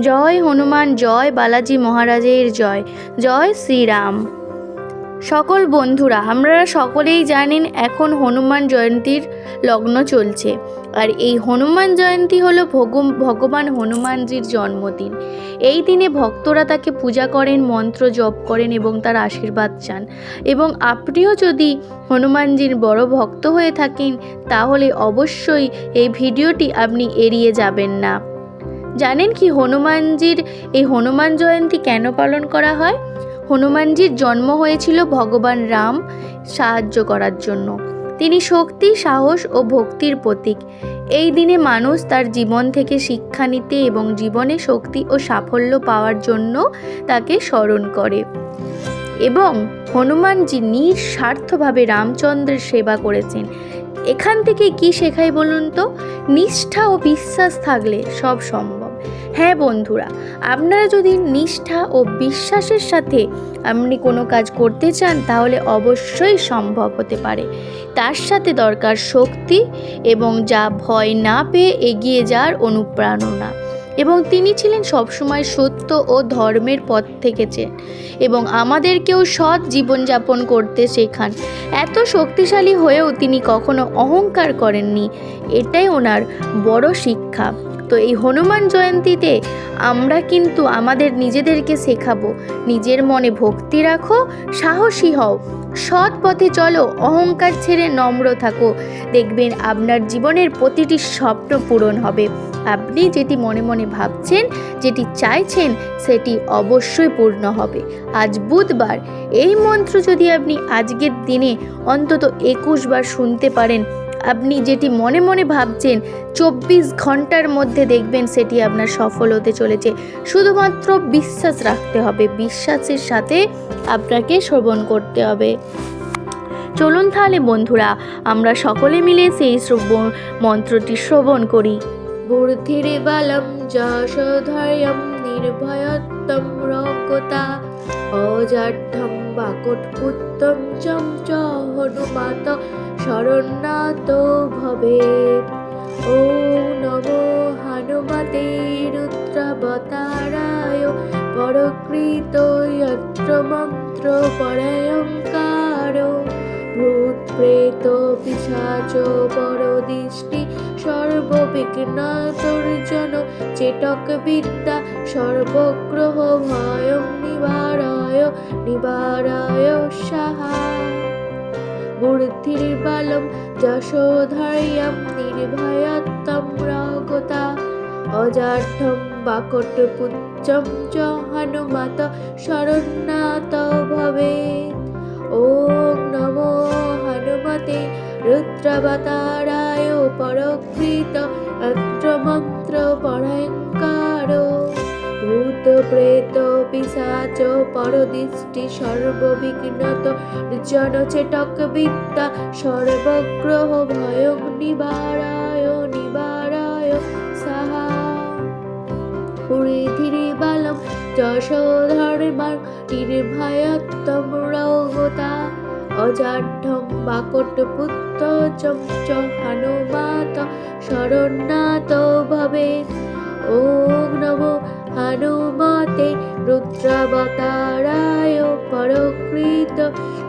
জয় হনুমান, জয় বালাজি মহারাজের জয়, জয় শ্রীরাম। সকল বন্ধুরা, আমরা সকলেই জানেন এখন হনুমান জয়ন্তীর লগ্ন চলছে। আর এই হনুমান জয়ন্তী হলো ভগবান হনুমানজির জন্মদিন। এই দিনে ভক্তরা তাকে পূজা করেন, মন্ত্র জপ করেন এবং তার আশীর্বাদ চান। এবং আপনিও যদি হনুমানজির বড় ভক্ত হয়ে থাকেন তাহলে অবশ্যই এই ভিডিওটি আপনি এড়িয়ে যাবেন না। জানেন কি হনুমানজির এই হনুমান জয়ন্তী কেন পালন করা হয়? হনুমানজির জন্ম হয়েছিল ভগবান রাম সাহায্য করার জন্য। তিনি শক্তি, সাহস ও ভক্তির প্রতীক। এই দিনে মানুষ তার জীবন থেকে শিক্ষা নিতে এবং জীবনে শক্তি ও সাফল্য পাওয়ার জন্য তাকে স্মরণ করে। এবং হনুমানজি নিঃস্বার্থভাবে রামচন্দ্রের সেবা করেছেন। এখান থেকে কি শেখাই বলুন তো? নিষ্ঠা ও বিশ্বাস থাকলে সব সম্ভব। হ্যাঁ বন্ধুরা, আপনারা যদি নিষ্ঠা ও বিশ্বাসের সাথে আপনি কোনো কাজ করতে চান তাহলে অবশ্যই সম্ভব হতে পারে। তার সাথে দরকার শক্তি এবং যা ভয় না পেয়ে এগিয়ে যাওয়ার অনুপ্রেরণা। এবং তিনি ছিলেন সবসময় সত্য ও ধর্মের পথ থেকেছেন এবং আমাদেরকেও সৎ জীবনযাপন করতে শেখান। এত শক্তিশালী হয়েও তিনি কখনো অহংকার করেননি, এটাই ওনার বড় শিক্ষা। তো এই হনুমান জয়ন্তীতে আমরা কিন্তু আমাদের নিজেদেরকে শেখাবো, নিজের মনে ভক্তি রাখো, সাহসী হও, সৎ পথে চলো, অহংকার ছেড়ে নম্র থাকো। দেখবেন আপনার জীবনের প্রতিটি স্বপ্ন পূরণ হবে। আপনি যেটি মনে মনে ভাবছেন, যেটি চাইছেন, সেটি অবশ্যই পূর্ণ হবে। আজ বুধবার, এই মন্ত্র যদি আপনি আজকের দিনে অন্তত 21 বার শুনতে পারেন, আপনি যেটি মনে মনে ভাবছেন 24 ঘন্টার মধ্যে দেখবেন সেটি আপনার সফল হতে চলেছে। শুধুমাত্র বিশ্বাস রাখতে হবে, বিশ্বাসের সাথে আপনাকে শ্রবণ করতে হবে। চলুন তাহলে বন্ধুরা, আমরা সকলে মিলে সেই মন্ত্রটি শ্রবণ করি। বুদ্ধির্বলম যশোধৈর্যং নির্ভয়ত্বং রক্ষতা অজাঢ্যং বাকটপুত্রং চম চ হনুমত শরণ্যাতো ভবেৎ। ওম নমো হনুমতে রুদ্রাবতারায় পরকৃত যন্ত্র মন্ত্র পরয়ঙ্কারো ভূত প্রেত পিশাচ পরদৃষ্টি সর্ববিঘ্নতর্জন চেটক বিদ্যা সর্বগ্রহ ভয়ং নিবারায় সাহা। বুদ্ধির্বলম যশোধৈর্যং নির্ভয়ত্বং রক্ষতা অজাঢ্যং বাকটপুত্রং চ হনুমত শরণ্যাতো ভবেৎ। ওম নমো হনুমতে রুদ্রাবতারায় পরকৃত যন্ত্রমন্ত্র পরয়ঙ্কারো ভূত প্রেত পিশাচ পরদৃষ্টি সর্ববিঘ্নত জন চেটক বিদ্যা সর্বগ্রহ ভয়ং নিবারায় সাহা। বুদ্ধির্বলম যশোধৈর্যং নির্ভয়ত্বং রক্ষতা অজাঢ্যং বাকটপুত্রং চ হনুমত শরণ্যাতো ভবেৎ। ওম নমো হনুমতে রুদ্রাবতারায় পরকৃত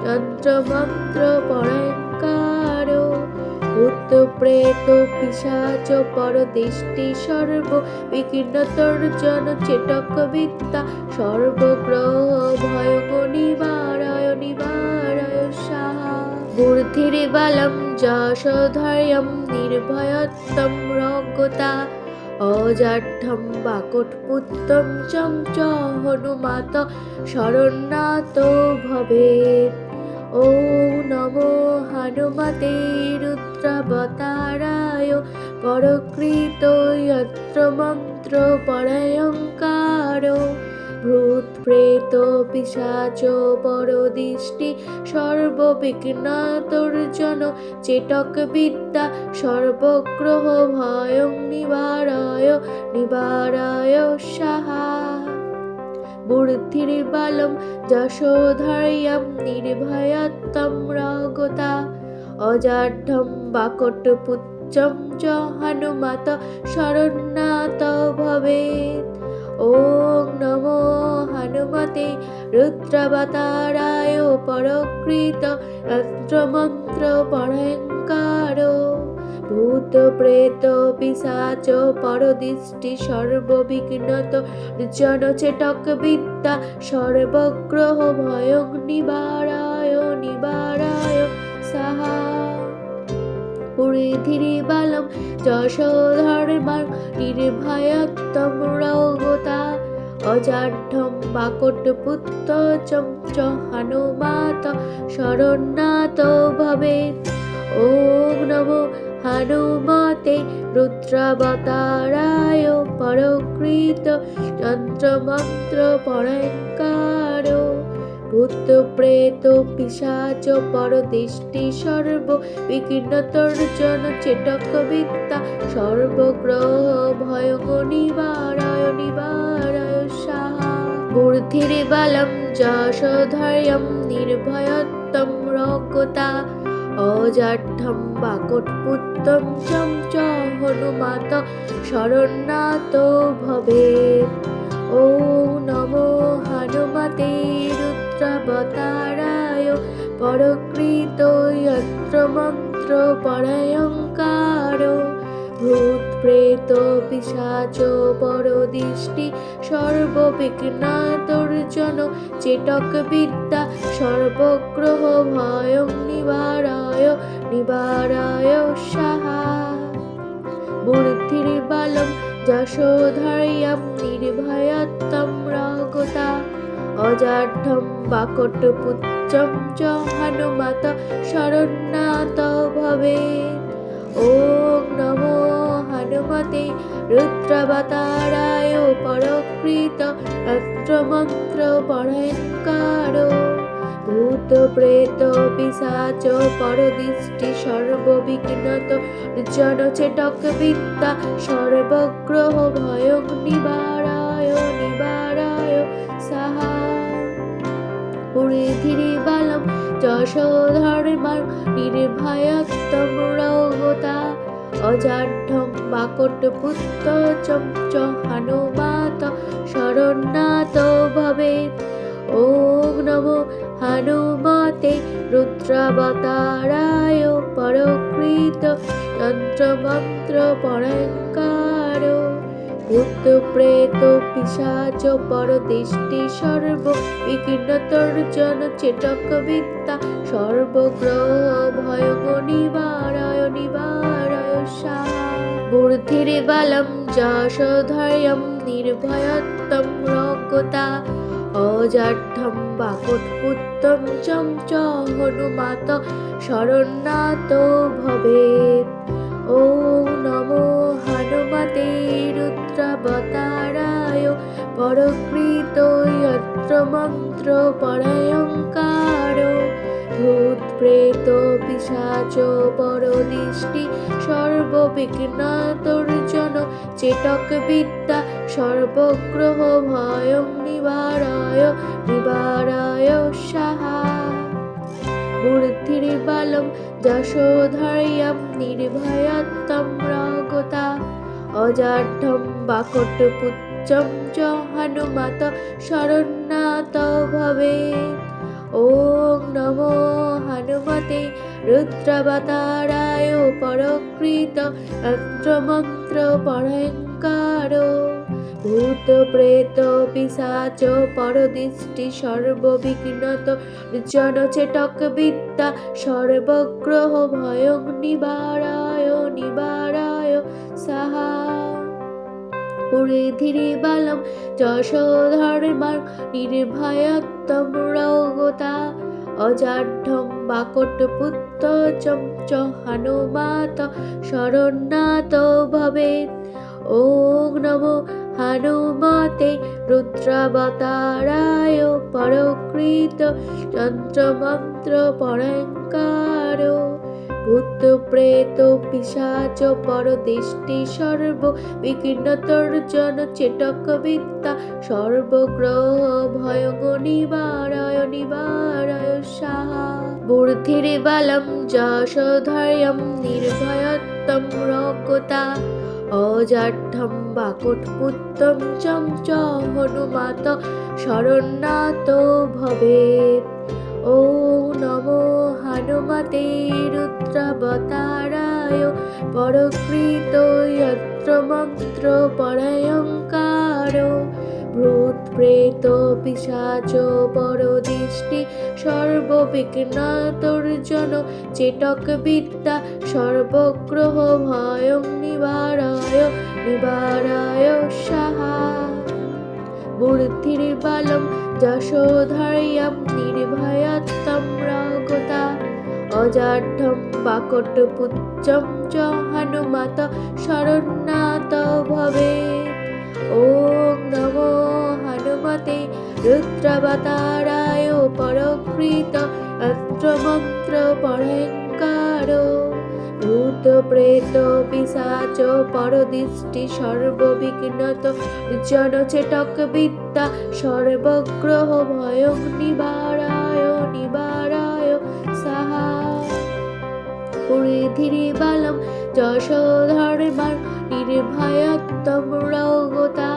যন্ত্রমন্ত্র পরয়ঙ্কারো ভূত প্রেত পিশাচ পরদৃষ্টি সর্ববিঘ্নতর্জন চেটক বিদ্যা সর্বগ্রহ ভয়ং নিবারায় সাহা। বুদ্ধির্বলম যশোধৈর্যং নির্ভয়ত্বং রক্ষতা অজাঢ্যং বাকটপুত্রং চম চ হনুমত শরণ্যাতো ভবেৎ। ওম নমো হনুমতে রুদ্রাবতারায় পরকৃত যন্ত্রমন্ত্র পরয়ঙ্কারো ভূত প্রেত পিশাচ পরদৃষ্টি সর্ববিঘ্নতর্জন চেটক বিদ্যা সর্বগ্রহ ভয়ং নিবারায় সাহা। বুদ্ধির্বলম যশোধৈর্যং নির্ভয়ত্বং রক্ষতা অজাঢ্যং বাকটপুত্রং চ হনুমত শরণ্যাতো ভবেৎ। ওং নমো হনুমতে রুদ্রাবতারায় পরকৃত তন্ত্রমন্ত্র পরঙ্কার ভূত প্রেত পিশাচ পরদৃষ্টি সর্ববিঘ্নত জনচেটক বিদ্যা সর্বগ্রহ ভয়ং নিবারায় নিবারায় সাহা পুরীধিরি বালম যশোধর্মার নির্ভয়ত্তম রৌগতা অজাঢ্যম বাকট পুত্র চঞ্চ হনুমাত শরণ্যাত ভবেৎ ওং নমো হনুমতে রুদ্রাবতারায় পরকৃত তন্ত্রমন্ত্র পরঙ্কার ভূত প্রেত পিশাচ পরদৃষ্টি সর্ব বিঘ্নতর্জন চেটক বিদ্যা সর্বগ্রহ ভয়ং নিবারায় নিবারায় সাহা বুদ্ধির বালম যশোধর্যম নির্ভয়ত্তম রগতা অজাঢ্যম বাকটপুত্তম চম চ হনুমাত শরণ্যাত ভবেৎ ওং নমো হনুমতে রুদ্রাবতারায় পরকৃত যন্ত্রমন্ত্র পরঙ্কার ভূত প্রেত পিশাচ পরদৃষ্টি সর্ববিঘ্নতর্জন চেটক বিদ্যা সর্বগ্রহ ভয়ং নিবারায় নিবারায় সাহা বুদ্ধির বালম যশোধর্যম নির্ভয়ত্তম রগতা অজাঢ্যম বাকটপুত্রম চ হনুমত শরণ্যাত ভবেৎ ওং নমো হনুমতে রুদ্রাবতারায় পরকৃত তন্ত্রমন্ত্র পরঙ্কার ভূত প্রেত পিশাচ পরদৃষ্টি সর্ববিঘ্নত জনচেটক বিদ্যা সর্বগ্রহ ভয়ং নিবারায় নিবারায় সাহা পুরীধিরি বালম যশোধর্মার নির্ভয়ত্তম রৌগতা অজাঢ্যম বাকটপুত্র চঞ্চ হনুমাত শরণ্যাত ভবেৎ ওং নমো হনুমতে রুদ্রাবতারায় পরকৃত তন্ত্রমন্ত্র পরঙ্কার ভূত প্রেত পিশাচ পরদৃষ্টি সর্ব বিঘ্নতর্জন চেটক বিদ্যা সর্বগ্রহ ভয়ং নিবারায় নিবারায় সাহা বুদ্ধির বালম যশোধর্যম নির্ভয়ত্তম রগতা অজাঢ্যম বাকটপুত্তম চম চ হনুমাত শরণ্যাত ভবেৎ ওং নমো হনুমতে রুদ্রাবতারায় পরকৃত যন্ত্রমন্ত্র পরঙ্কার ভূত প্রেত পিশাচ পরদৃষ্টি সর্ববিঘ্নতর্জন চেটক বিদ্যা সর্বগ্রহ ভয়ং নিবারায় নিবারায় সাহা বুদ্ধির বালম যশোধর্যম নির্ভয়ত্তম রগতা অজাঢ্যম বাকটপুত্রম চ হনুমত শরণ্যাত ভবেৎ ওং নমো হনুমতে রুদ্রাবতারায় পরকৃত তন্ত্রমন্ত্র পরঙ্কার ভূত প্রেত পিশাচ পরদৃষ্টি সর্ববিঘ্নত জনচেটক বিদ্যা সর্বগ্রহ ভয়ং নিবারায় নিবারায় সাহা পুরীধিরি বালম যশোধর্মার নির্ভয়ত্তম রগতা অজাঢ্যম বাকটপুত্র চঞ্চ হনুমাত শরণ্যাত ভবেৎ ওং নমো হনুমতে রুদ্রাবতারায় পরকৃত তন্ত্রমন্ত্র পরঙ্কার ভূত প্রেত পিশাচ পরদৃষ্টি সর্ব বিঘ্নতর্জন চেটক বিদ্যা সর্বগ্রহ ভয়ং নিবারায় নিবারায় সাহা বুদ্ধির বালম যশোধর্যম নির্ভয়ত্তম রগতা অজাঢ্যম বাকুটপুত্তম চং চ হনুমাত শরণ্যাত ভবেৎ। ওম নমো হনুমতে রুদ্রাবতারায় পরকৃত যন্ত্র মন্ত্র পরয়ঙ্কারো ভূত প্রেত পিশাচ পরদৃষ্টি সর্ববিঘ্নতর্জন চেটক বিদ্যা সর্বগ্রহ ভয়ং নিবারায় সাহা। বুদ্ধির্বলম যশোধৈর্যং নির্ভয়ত্বং রঘুতা অজাঢ্যং বাকুটপুত্তম চ হনুমত শরণ্যাত ভবেৎ। ওম নমো হনুমতে রুদ্রাবতারায় পরকৃত যন্ত্রমন্ত্র পরয়ঙ্কারো ভূত প্রেত পিশাচ পরদৃষ্টি সর্ববিঘ্নত জনচেটক বিদ্যা সর্বগ্রহ ভয়ং নিবারায় সাহা। বুদ্ধির্বলম যশোধর্মং নির্ভয়ত্বং রঘুতা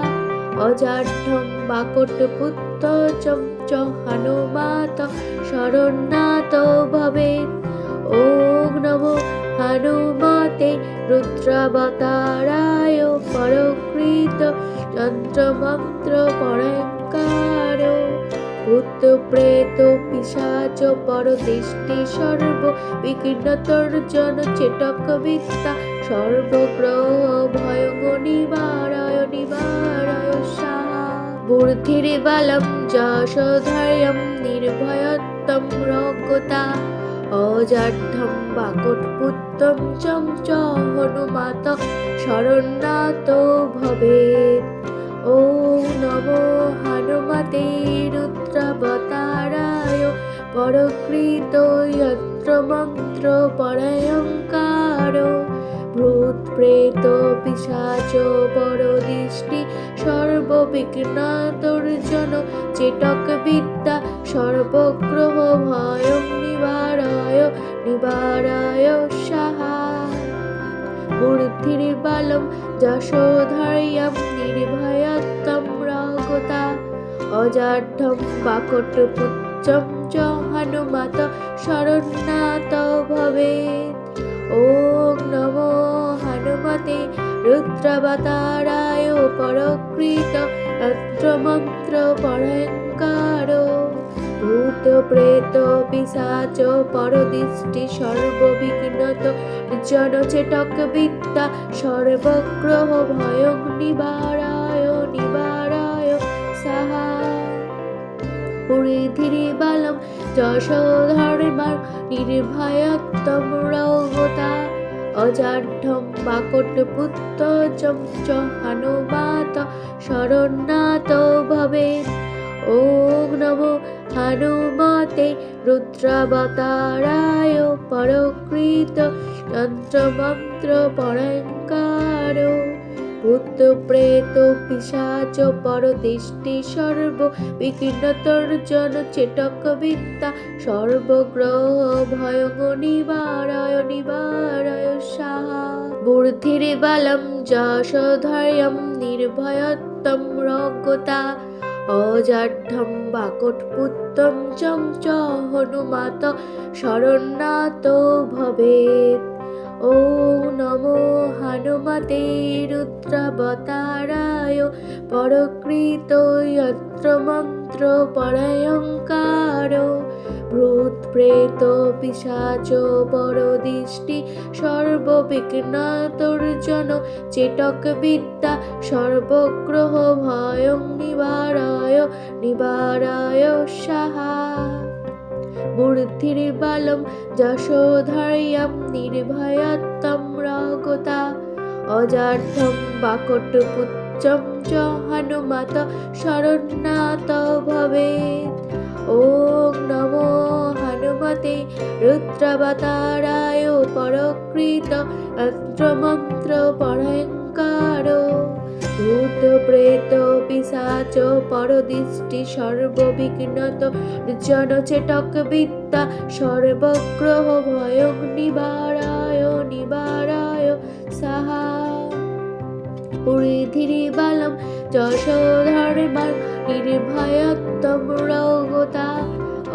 অজাঢ্যং বাকুটপুত্তম চ হনুমত শরণ্যাত ভবেৎ। ওম নমো হনুমতে রুদ্রাবতারায় পরকৃত যন্ত্রমন্ত্র পরয়ঙ্কারো ভূত প্রেত পিশাচ পরদৃষ্টি সর্ববিঘ্নতর্জন চেটক বিদ্যা সর্বগ্রহ ভয়ং নিবারায় সাহা। বুদ্ধির্বলম যশোধৈর্যং নির্ভয়ত্বং রঘুতা অজাঢ্যং বাকুটপুত্তম চং চ হনুমত শরণ্যাত ভবেৎ। ওম নমো হনুমতে রুদ্রাবতারায় পরকৃত যন্ত্রমন্ত্র পরয়ঙ্কারো ভূত প্রেত পিশাচ পরদৃষ্টি সর্ববিঘ্নতর্জন চেটক বিদ্যা সর্বগ্রহ ভয়ং নিবারায় সাহা। বুদ্ধির্বলম যশোধৈর্যং নির্ভয়ত্বং রঘুতা অজাঢ্যং বাকুটপুত্তম চ হনুমত শরণ্যাত ভবেৎ। ওম নমো হনুমতে রুদ্রাবতারায় পরকৃত যন্ত্রমন্ত্র পরয়ঙ্কারো ভূত প্রেত পিশাচ পরদৃষ্টি সর্ববিঘ্নত জনচেটক বিদ্যা সর্বগ্রহ ভয়ং নিবারায় সাহা। বুদ্ধির্বলম যশোধর্মং নির্ভয়ত্বং রঘুতা অজাঢ্যং বাকুটপুত্তম চ হনুমত শরণ্যাত ভবেৎ। ওম নমো হনুমতে রুদ্রাবতারায় পরকৃত যন্ত্রমন্ত্র পরয়ঙ্কারো ভূত প্রেত পিশাচ পরদৃষ্টি সর্ববিঘ্নতর্জন চেটক বিদ্যা সর্বগ্রহ ভয়ং নিবারায় সাহা। বুদ্ধির্বলম যশোধৈর্যং নির্ভয়ত্বং রঘুতা অজাঢ্যং বাকুটপুত্তম চং চ হনুমত শরণ্যাত ভবেৎ। ওম নমো হনুমতে রুদ্রাবতারায় পরকৃত যন্ত্রমন্ত্র পরয়ঙ্কারো ভূত প্রেত পিশাচ পরদৃষ্টি সর্ববিঘ্নতর্জন চেটক বিদ্যা সর্বগ্রহ ভয়ং নিবারায় সাহা। বুদ্ধির্বলম যশোধৈর্যং নির্ভয়ত্বং রঘুতা অজাঢ্যং বাকুটপুত্তম চ হনুমত শরণ্যাত ভবেৎ। ওম নমো হনুমতে রুদ্রাবতারায় পরকৃত যন্ত্রমন্ত্র পরয়ঙ্কারো ভূত প্রেত পিশাচ পরদৃষ্টি সর্ববিঘ্নত জনচেটক বিদ্যা সর্বগ্রহ ভয়ং নিবারায় সাহা। পুরীধিরি বালম যশোধর্মার নির্ভয়ত্তম রৌগতা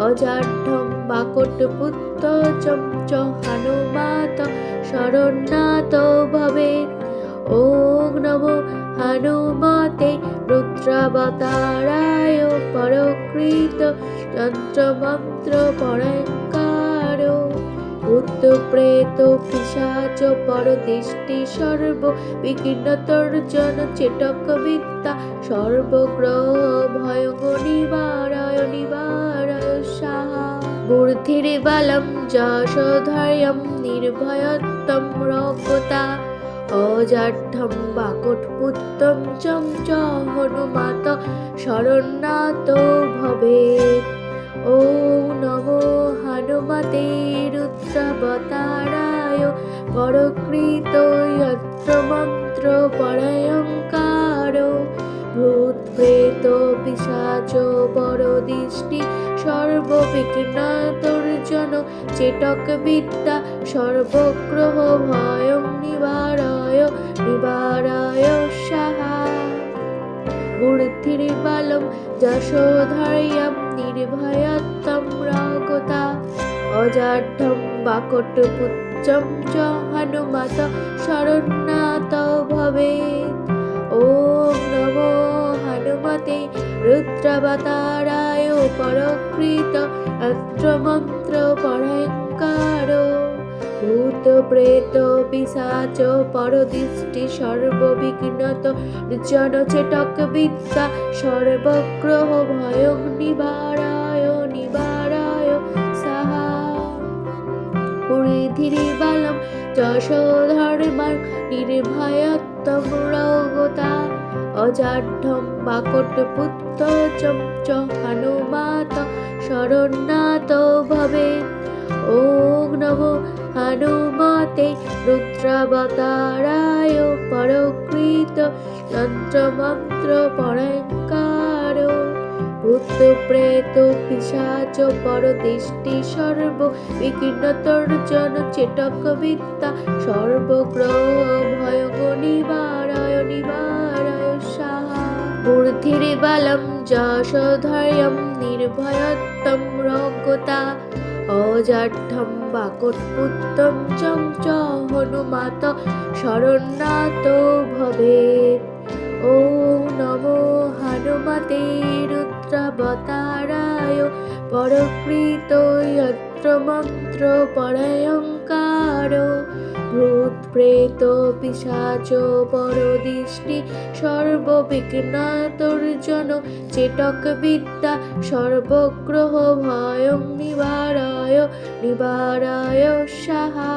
অজাঢ্যম বাকট পুত্র চঞ্চ হনুমাত শরণ্যাত ভবেৎ। ওং নমো হনুমতে রুদ্রাবতারায় পরকৃত যন্ত্রমন্ত্র পরঙ্কার ভূত প্রেত পিশাচ পরদৃষ্টি সর্ব বিঘ্নতর্জন চেটক বিদ্যা সর্বগ্রহ ভয়ং নিবারায় নিবারায় সাহা। বুদ্ধির বালম যশোধর্যম নির্ভয়ত্বম রগতা অজাঢ্যম বাকটপুত্তম চম চ হনুমাত শরণ্যাত ভবেৎ। ওং নমো হনুমতে রুদ্রাবতারায় পরকৃত যন্ত্রমন্ত্র পরঙ্কার ভূত প্রেত পিশাচ বরদৃষ্টি সর্ববিঘ্নতর্জন চেটক বিদ্যা সর্বগ্রহ ভয়ং নিবারায় নিবারায় সাহা। বুদ্ধির বালম যশোধর্যম নির্ভয়ত্বম রগতা অজাঢ্যম বাকটপুত্রম চ হনুমত শরণ্যাত ভবেৎ। ওং নমো হনুমতে রুদ্রাবতারায় পরকৃত যন্ত্রমন্ত্র পরঙ্কার ভূত প্রেত পিশাচ পরদৃষ্টি সর্ববিঘ্নতর্জন চেটক বিদ্যা সর্বগ্রহ ভয়ং নিবারায় নিবারায় সাহা। পুরীধিরি balm যশোধর্মার নির্ভয়ত্বম রগতা অজাঢ্যম বাকটপুত্র sons হনুমাত শরণ্যাত ভবেৎ। ওং নমো হনুমতে রুদ্রাবতারায় পরকৃত যন্ত্রমন্ত্র পরঙ্কার ভূত প্রেত পিশাচ পরদৃষ্টি সর্ব বিঘ্নতর্জন চেটক বিদ্যা সর্বগ্রহ ভয়ং নিবারায় নিবারায় সাহা। বুদ্ধির বালম যশোধর্যম নির্ভয়ত্বম রগতা অজাঢ্যম বাকটপুত্তম চম চ হনুমাত শরণ্যাত ভবেৎ। ওং নমো হনুমতে রুদ্রাবতারায় পরকৃত যন্ত্রমন্ত্র পরঙ্কার ভূত প্রেত পিশাচ পরদৃষ্টি সর্ববিঘ্নতর্জন চেটক বিদ্যা সর্বগ্রহ ভয়ং নিবারায় নিবারায় সাহা।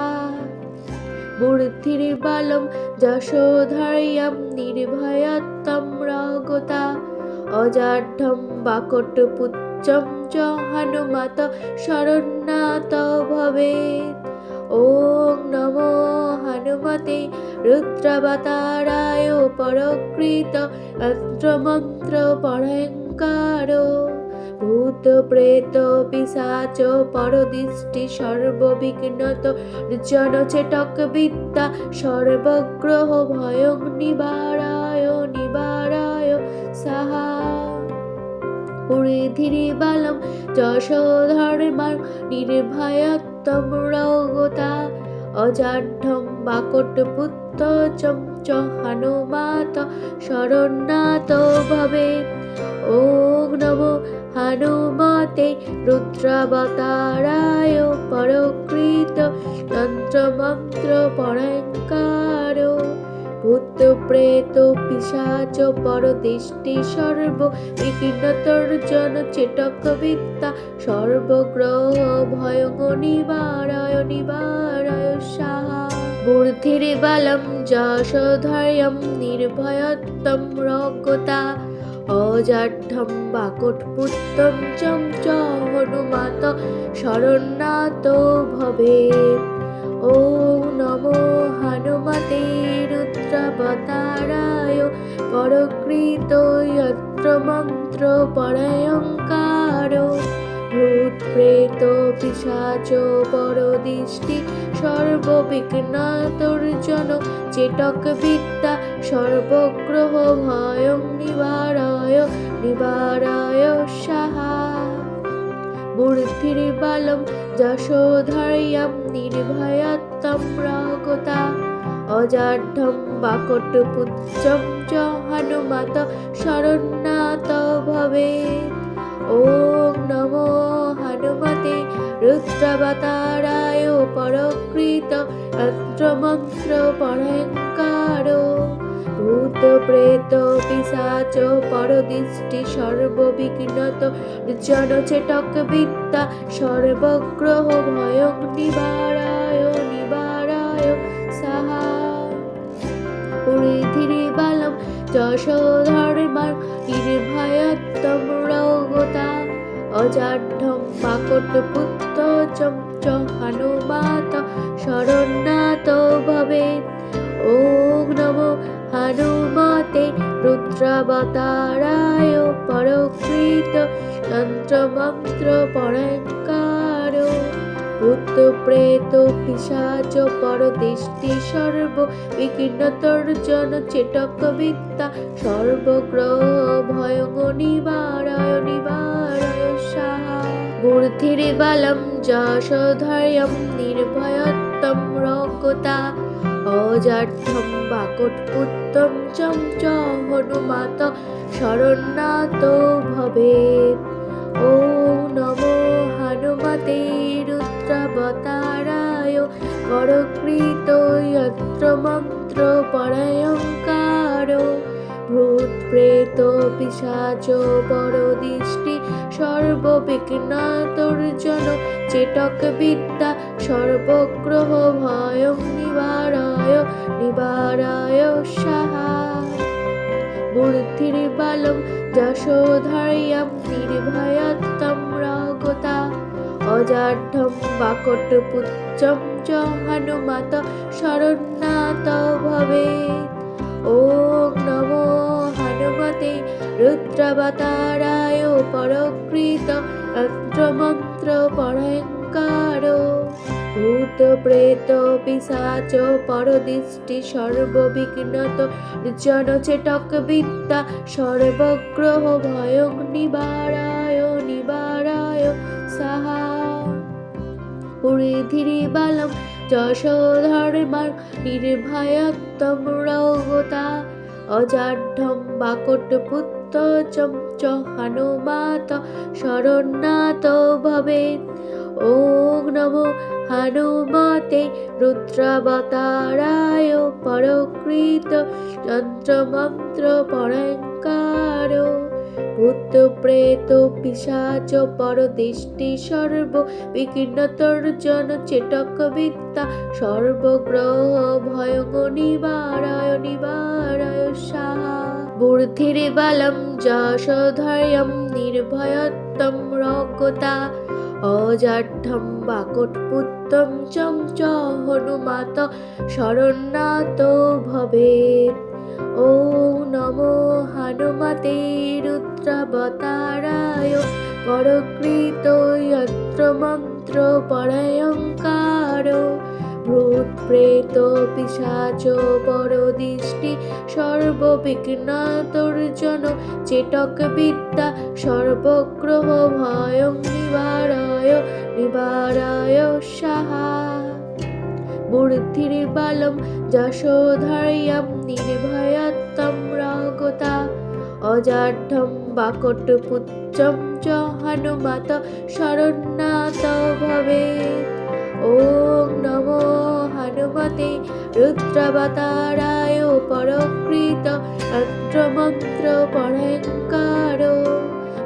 বুদ্ধির বালম যশোধর্যম নির্ভয়ত্বম রগতা অজাঢ্যম বাকটপুত্রম চ হনুমত শরণ্যাত ভবেৎ। ওং নমো হনুমতে রুদ্রাবতারায় পরকৃত যন্ত্রমন্ত্র পরঙ্কার ভূত প্রেত পিশাচ পরদৃষ্টি সর্ববিঘ্নতর্জন চেটক বিদ্যা সর্বগ্রহ ভয়ং নিবারায় নিবারায় সাহা। পুরীধিরি balm যশোধর্মার নির্ভয়ত্বম রগতা অজাঢ্যম বাকটপুত্র sons হনুমাত শরণ্যাত ভবেৎ। ওং নমো হনুমতে রুদ্রাবতারায় পরকৃত যন্ত্রমন্ত্র পরঙ্কার ভূত প্রেত পিশাচ পরদৃষ্টি সর্ব বিঘ্নতর্জন চেটক বিদ্যা সর্বগ্রহ ভয়ং নিবারায় নিবারায় সাহা। বুদ্ধির বালম যশোধর্যম নির্ভয়ত্বম রগতা অজাঢ্যম বাকটপুত্তম চম চ হনুমাত শরণ্যাত ভবেৎ। ওং নমো হনুমতে রুদ্রাবতারায় পরকৃত যন্ত্রমন্ত্র পরঙ্কার ভূত প্রেত পিশাচ পরদৃষ্টি সর্ববিঘ্নতর্জন চেটক বিদ্যা সর্বগ্রহ ভয়ং নিবারায় সাহা বুদ্ধির্বলম যশোধৈর্যং নির্ভয়ত্বং রগতা অজাঢ্যং বাকটপুত্রং চ হনুমত শরণ্যাত ভবেৎ। ওম নমো হনুমতে রুদ্রাবতারায় পরকৃত তন্ত্রমন্ত্র পরঙ্কার ভূত প্রেত পিশাচ পরদৃষ্টি সর্ববিঘ্নত জনচেটক বিদ্যা সর্বগ্রহ ভয়ং নিবারায় সাহা বুদ্ধির্বলম যশোধর্মং নির্ভয়ত্বং রগতা অজাঢ্যং বাকটপুত্রং চ হনুমত শরণ্যাত ভবেৎ। ওম নমো হনুমতে রুদ্রাবতারায় পরকৃত তন্ত্রমন্ত্র পরঙ্কার ভূত প্রেত পিশাচ পরদৃষ্টি সর্ববিঘ্নতর্জন চেটক বিদ্যা সর্বগ্রহ ভয়ং নিবারায় সাহা বুদ্ধির্বলম যশোধৈর্যং নির্ভয়ত্বং রগতা অজাঢ্যং বাকটপুত্রং চ হনুমত শরণ্যাত ভবেৎ। ওম নমো হনুমতে রুদ্রাবতারায় পরকৃত যন্ত্রমন্ত্র পরঙ্কার ভূত প্রেত পিশাচ পরদৃষ্টি সর্ববিঘ্নতর্জন চেটক বিদ্যা সর্বগ্রহ ভয়ং নিবারায় সাহা বুদ্ধির্বলম যশোধৈর্যং নির্ভয়ত্বং রগতা অজাঢ্যং বাকটপুত্রং চ হনুমত শরণ্যাত ভবেৎ। ওম নমো হনুমতে রুদ্রাবতারায় পরকৃত তন্ত্রমন্ত্র পরঙ্কার ভূত প্রেত পিশাচ পরদৃষ্টি সর্ববিঘ্নত জনচেটক বিদ্যা সর্বগ্রহ ভয়ং নিবারায় সাহা বুদ্ধির্বলম যশোধর্মং নির্ভয়ত্বং রগতা অজাঢ্যং বাকটপুত্রং চ হনুমত শরণ্যাত ভবেৎ। ওম নমো হনুমতে রুদ্রাবতারায় পরকৃত যন্ত্রমন্ত্র পরঙ্কার ভূত প্রেত পিশাচ পরদৃষ্টি সর্ববিঘ্নতর্জন চেটক বিদ্যা সর্বগ্রহ ভয়ং নিবারায় সাহা বুদ্ধির্বলম যশোধৈর্যং নির্ভয়ত্বং রগতা অজাঢ্যং বাকটপুত্রং চ হনুমত শরণ্যাত ভবেৎ। ওম নমো হনুমতে রুদ্রাবতারায় পরকৃত যন্ত্রমন্ত্র পরঙ্কার ভূত প্রেত পিশাচ পরদৃষ্টি সর্ববিঘ্নতর্জন চেটক বিদ্যা সর্বগ্রহ ভয়ং নিবারায় সাহা বুদ্ধির্বলম যশোধৈর্যং নির্ভয়ত্বং রগতা অজাঢ্যং বাকটপুত্রং চ হনুমত শরণ্যাত ভবেৎ। ওম নমো হনুমতে রুদ্রাবতারায় পরকৃত তন্ত্রমন্ত্র পরঙ্কার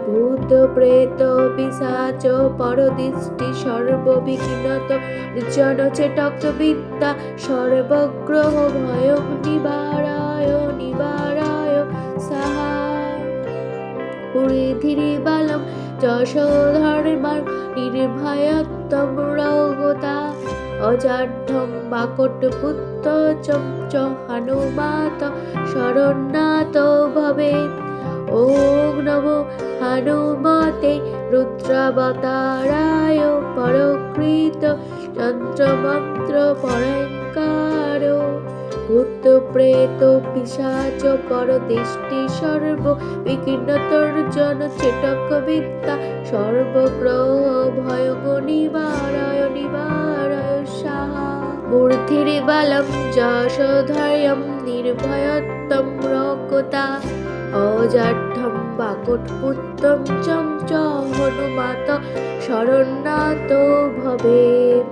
ভূত প্রেত পিশাচ পরদৃষ্টি সর্ববিঘ্নত জনচেটক বিদ্যা সর্বগ্রহ ভয়ং নিবারায় সাহা বুদ্ধির্বলম যশোধর্মং নির্ভয়ত্বং রগতা অজাঢ্যং বাকটপুত্রং চ হনুমত শরণ্যাত ভবেৎ। ওং নমো হনুমতে রুদ্রাবতারায় পরকৃত যন্ত্রমন্ত্র পরঙ্কার ভূত প্রেত পিশাচ পরদৃষ্টি সর্ব বিঘ্নতর্জন চেটক বিদ্যা সর্বগ্রহ ভয়ং নিবারায় সাহা বুদ্ধির্বলম যশোধৈর্যং নির্ভয়ত্বং রগতা অজাঢ্যং বাকুটপুত্রং চম চ হনুমত শরণ্যাত ভবেৎ।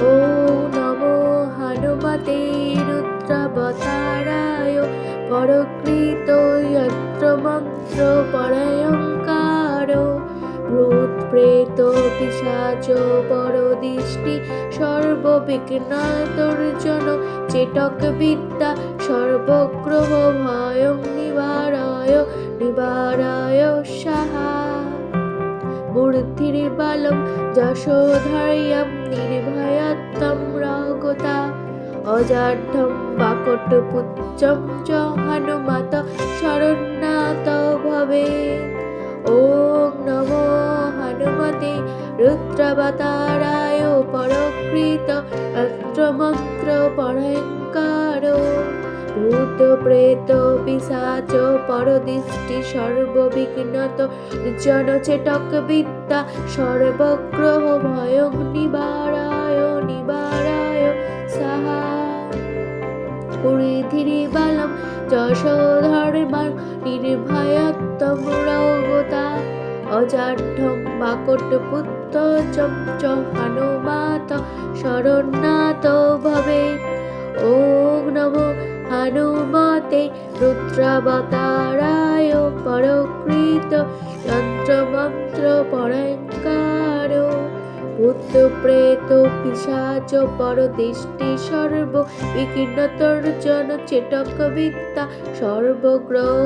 ওম নমো হনুমতে রুদ্রাবতারায় পরকৃত যন্ত্রমন্ত্র পরঙ্কার ভূত প্রেত পিশাচ পরদৃষ্টি সর্ববিঘ্নতর্জন চেটক বিদ্যা সর্বগ্রহ ভয়ং নিবারায় সাহা বুদ্ধির্বলম যশোধৈর্যং নির্ভয়ত্বং রগতা অজাঢ্যং বাকুটপুত্রং চ হনুমত শরণ্যাত ভবেৎ। ওম নমো হনুমতে রুদ্রাবতারায় পরকৃত যন্ত্রমন্ত্র পরঙ্কার ভূত প্রেত পিশাচ পরদৃষ্টি সর্ববিঘ্নত জন চেটক বিদ্যা সর্বগ্রহ ভয়ং নিবারায় সাহা বুদ্ধির্বলম যশোধৈর্যং নির্ভয়ত্বং রগতা অজাঢ্যং বাকুটপুত্রং চ হনুমত শরণ্যাত ভবেৎ। ওম নমো হনুমতে রুদ্রাবতারায় পরকৃত যন্ত্রমন্ত্র পরঙ্কার ভূত প্রেত পিশাচ পরদৃষ্টি সর্ব বিঘ্নতর্জন চেটক বিদ্যা সর্বগ্রহ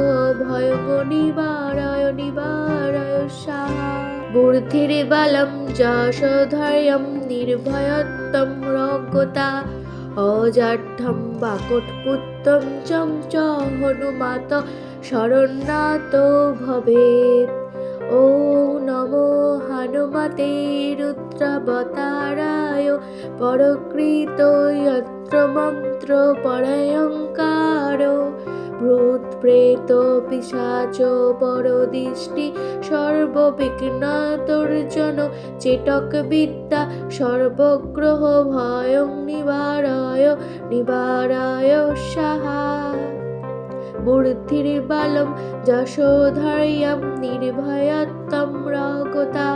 ভয়ং নিবারায় সাহা বুদ্ধির্বলম যশোধৈর্যং নির্ভয়ত্বং রগতা অজাঢ্যং বাকুটপুত্রং চম চ হনুমত শরণ্যাত ভবেৎ। ওম নমো হনুমতে রুদ্রাবতারায় পরকৃত যন্ত্রমন্ত্র পরঙ্কার ভূত প্রেত পিশাচ পরদৃষ্টি সর্ববিঘ্নতর্জন চেটক বিদ্যা সর্বগ্রহ ভয়ং নিবারায় সাহা বুদ্ধির্বলম যশোধৈর্যং নির্ভয়ত্বং রগতা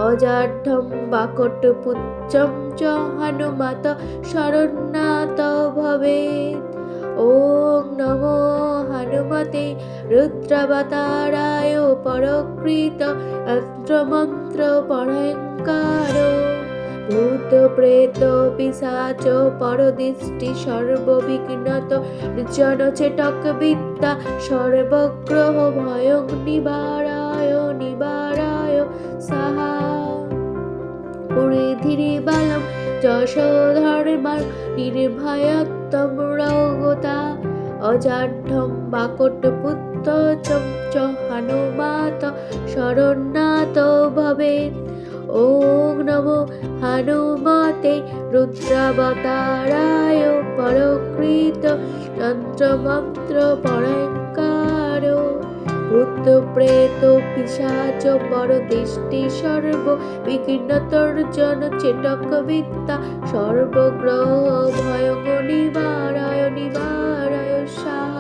অজাঢ্যং বাকুটপুত্রং চ হনুমত শরণ্যাত ভবেৎ। ওম নমো হনুমতে রুদ্রাবতারায় পরকৃত যন্ত্রমন্ত্র পরঙ্কার ভূত প্রেত পিশাচ পরদৃষ্টি সর্ববিঘ্নত জন চেটক বিদ্যা সর্বগ্রহ ভয়ং নিবারায় সাহা বুদ্ধির্বলম যশোধৈর্যং নির্ভয়ত্বং রগতা অজাঢ্যং বাকুটপুত্রং চ হনুমত শরণ্যাত ভবেৎ। ওম নমো হনুমতে রুদ্রাবতারায় পরকৃত যন্ত্রমন্ত্র পরঙ্কার ভূত প্রেত পিশাচ পরদৃষ্টি সর্ব বিঘ্নতর্জন চেটক বিদ্যা সর্বগ্রহ ভয়ং নিবারায় সাহা